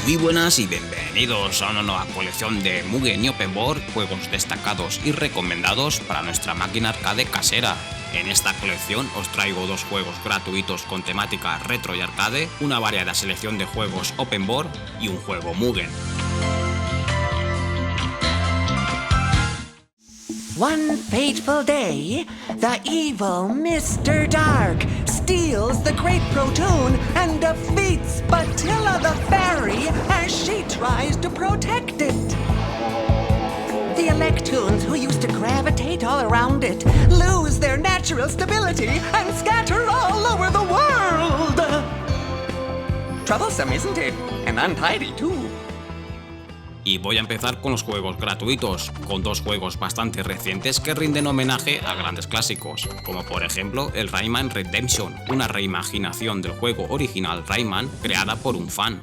Muy buenas y bienvenidos a una nueva colección de Mugen y Open Board, juegos destacados y recomendados para nuestra máquina arcade casera. En esta colección os traigo dos juegos gratuitos con temática retro y arcade, una variada selección de juegos Open Board y un juego Mugen. One fateful day, the evil Mr. Dark steals the Great Protoon and defeats Batilla the Fairy as she tries to protect it. The Electoons who used to gravitate all around it lose their natural stability and scatter all over the world. Troublesome, isn't it? And untidy, too. Y voy a empezar con los juegos gratuitos, con dos juegos bastante recientes que rinden homenaje a grandes clásicos, como por ejemplo el Rayman Redemption, una reimaginación del juego original Rayman creada por un fan.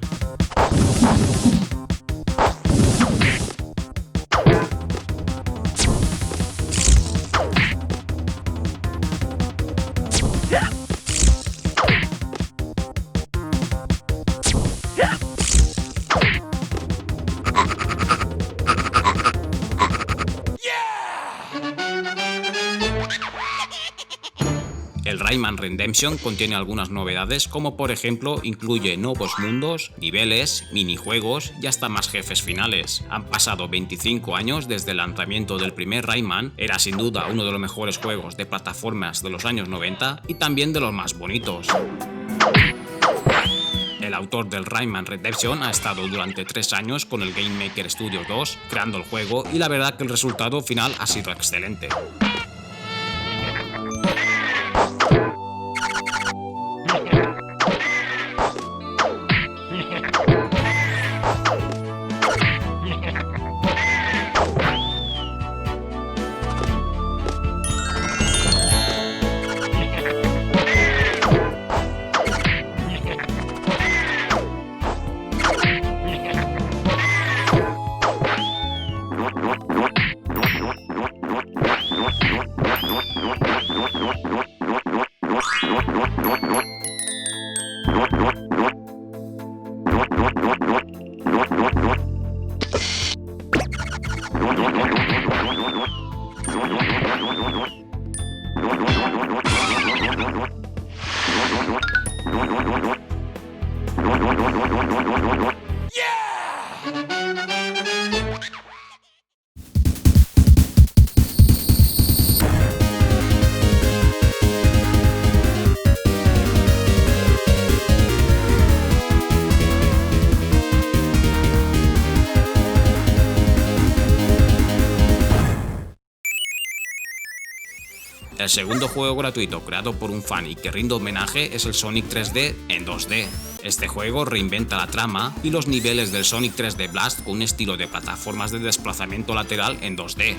El Rayman Redemption contiene algunas novedades, como por ejemplo incluye nuevos mundos, niveles, minijuegos y hasta más jefes finales. Han pasado 25 años desde el lanzamiento del primer Rayman, era sin duda uno de los mejores juegos de plataformas de los años 90 y también de los más bonitos. El autor del Rayman Redemption ha estado durante 3 años con el Game Maker Studios 2 creando el juego y la verdad que el resultado final ha sido excelente. El segundo juego gratuito creado por un fan y que rinde homenaje es el Sonic 3D en 2D. Este juego reinventa la trama y los niveles del Sonic 3D Blast con un estilo de plataformas de desplazamiento lateral en 2D.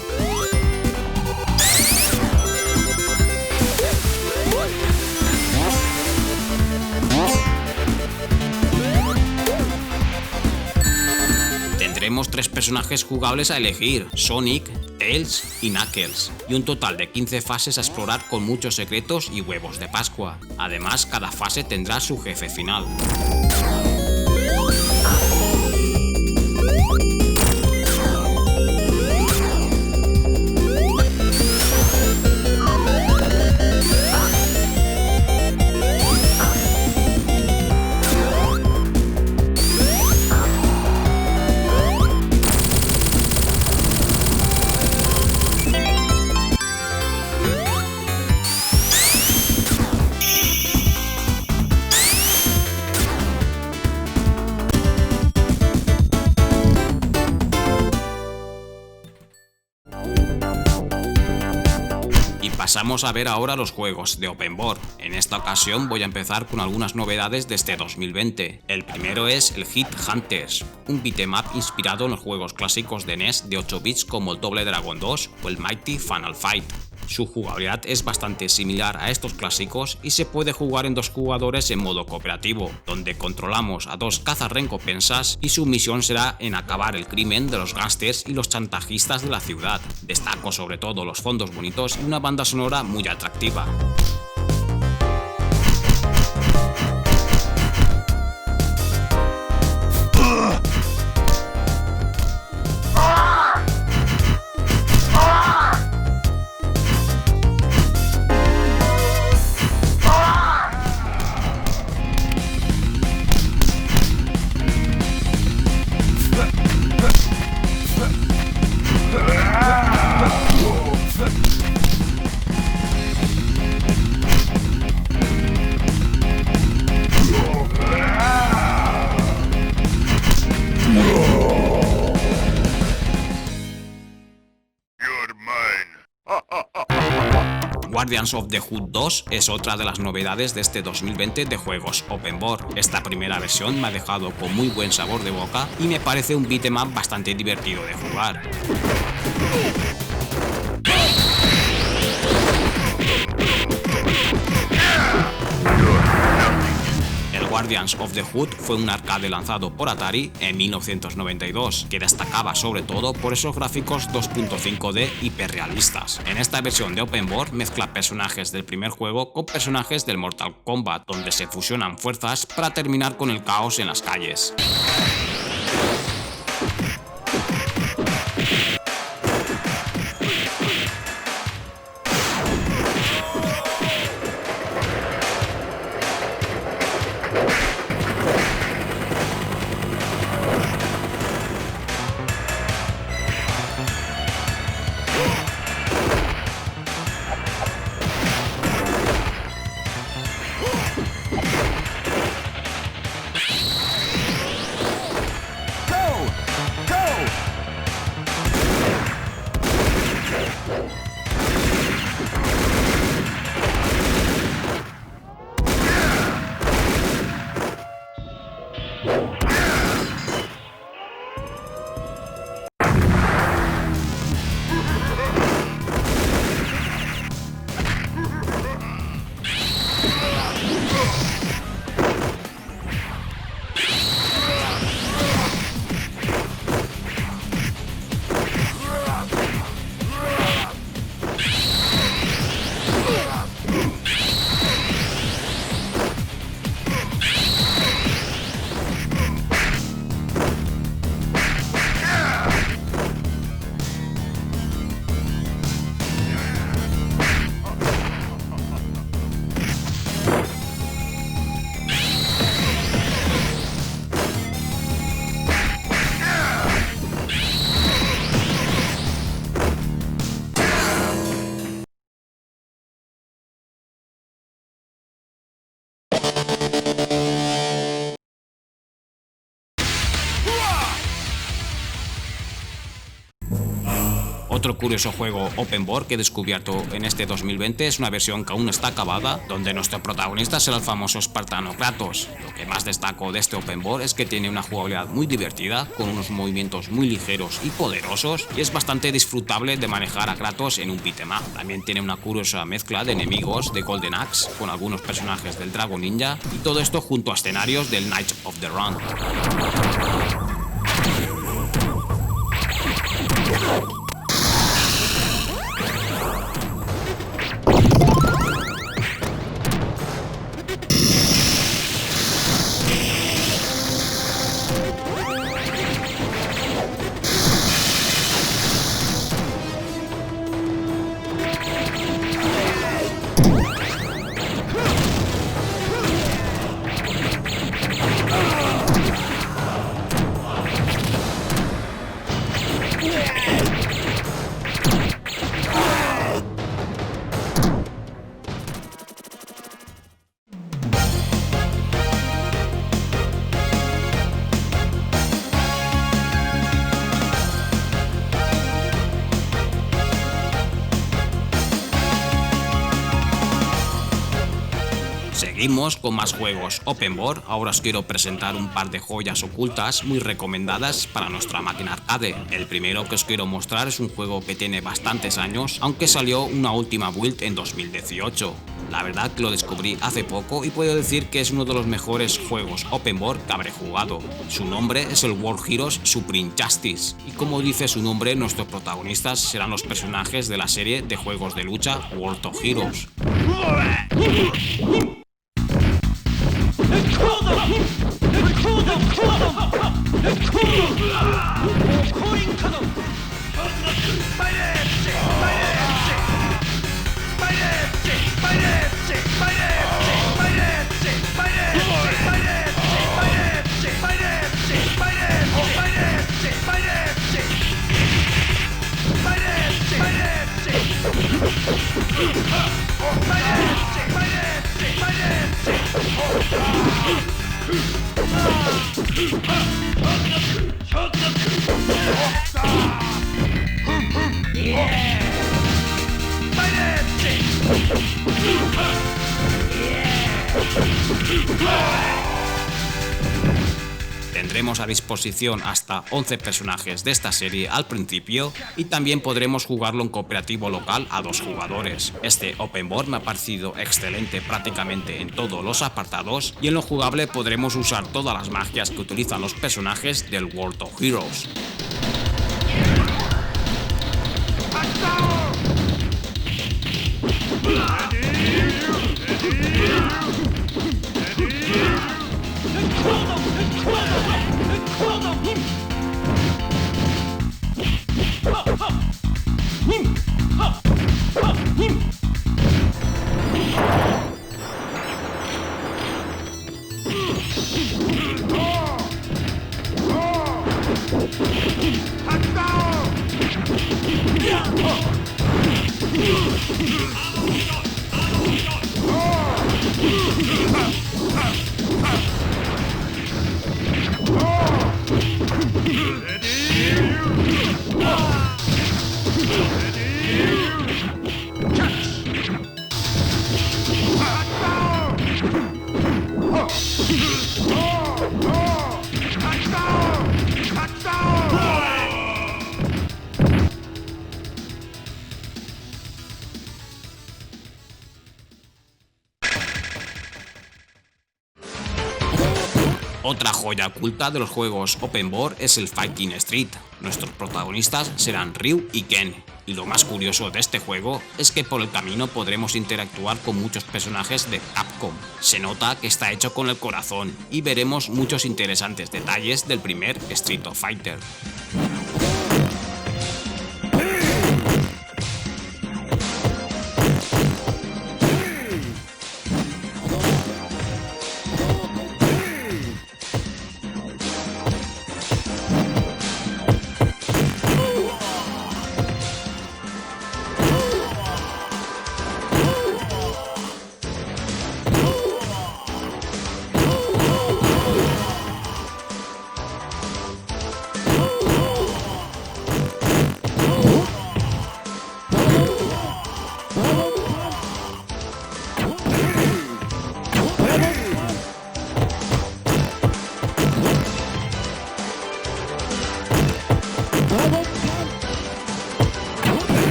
Tendremos 3 personajes jugables a elegir, Sonic, Tails y Knuckles, y un total de 15 fases a explorar con muchos secretos y huevos de Pascua. Además, cada fase tendrá su jefe final. Pasamos a ver ahora los juegos de Open Board. En esta ocasión voy a empezar con algunas novedades de este 2020. El primero es el Hit Hunters, un beat'em up inspirado en los juegos clásicos de NES de 8 bits como el Double Dragon 2 o el Mighty Final Fight. Su jugabilidad es bastante similar a estos clásicos y se puede jugar en 2 jugadores en modo cooperativo, donde controlamos a 2 cazarrecompensas y su misión será en acabar el crimen de los gángsters y los chantajistas de la ciudad. Destaco sobre todo los fondos bonitos y una banda sonora muy atractiva. Guardians of the Hood 2 es otra de las novedades de este 2020 de juegos Open World. Esta primera versión me ha dejado con muy buen sabor de boca y me parece un beat'em up bastante divertido de jugar. Guardians of the Hood fue un arcade lanzado por Atari en 1992, que destacaba sobre todo por esos gráficos 2.5D hiperrealistas. En esta versión de Open World mezcla personajes del primer juego con personajes del Mortal Kombat, donde se fusionan fuerzas para terminar con el caos en las calles. Otro curioso juego Open World que he descubierto en este 2020 es una versión que aún no está acabada, donde nuestro protagonista será el famoso espartano Kratos. Lo que más destaco de este Open World es que tiene una jugabilidad muy divertida, con unos movimientos muy ligeros y poderosos, y es bastante disfrutable de manejar a Kratos en un beat'em up. También tiene una curiosa mezcla de enemigos de Golden Axe con algunos personajes del Dragon Ninja, y todo esto junto a escenarios del Knights of the Round. Seguimos con más juegos Open World. Ahora os quiero presentar un par de joyas ocultas muy recomendadas para nuestra máquina arcade. El primero que os quiero mostrar es un juego que tiene bastantes años, aunque salió una última build en 2018. La verdad que lo descubrí hace poco y puedo decir que es uno de los mejores juegos Open World que habré jugado. Su nombre es el World Heroes Supreme Justice, y como dice su nombre, nuestros protagonistas serán los personajes de la serie de juegos de lucha World of Heroes. Tendremos a disposición hasta 11 personajes de esta serie al principio y también podremos jugarlo en cooperativo local a 2 jugadores. Este open world me ha parecido excelente prácticamente en todos los apartados y en lo jugable podremos usar todas las magias que utilizan los personajes del World of Heroes. Otra joya oculta de los juegos Open World es el Fighting Street. Nuestros protagonistas serán Ryu y Ken, y lo más curioso de este juego es que por el camino podremos interactuar con muchos personajes de Capcom. Se nota que está hecho con el corazón y veremos muchos interesantes detalles del primer Street Fighter.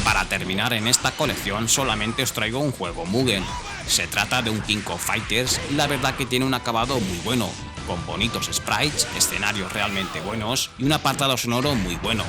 Para terminar en esta colección solamente os traigo un juego Mugen. Se trata de un King of Fighters y la verdad que tiene un acabado muy bueno, con bonitos sprites, escenarios realmente buenos y un apartado sonoro muy bueno.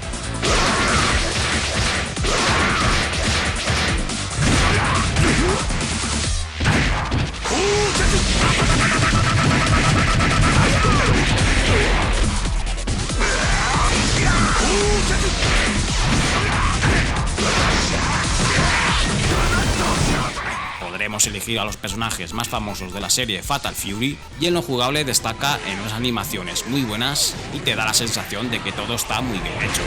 Podremos elegir a los personajes más famosos de la serie Fatal Fury y en lo jugable destaca en unas animaciones muy buenas y te da la sensación de que todo está muy bien hecho.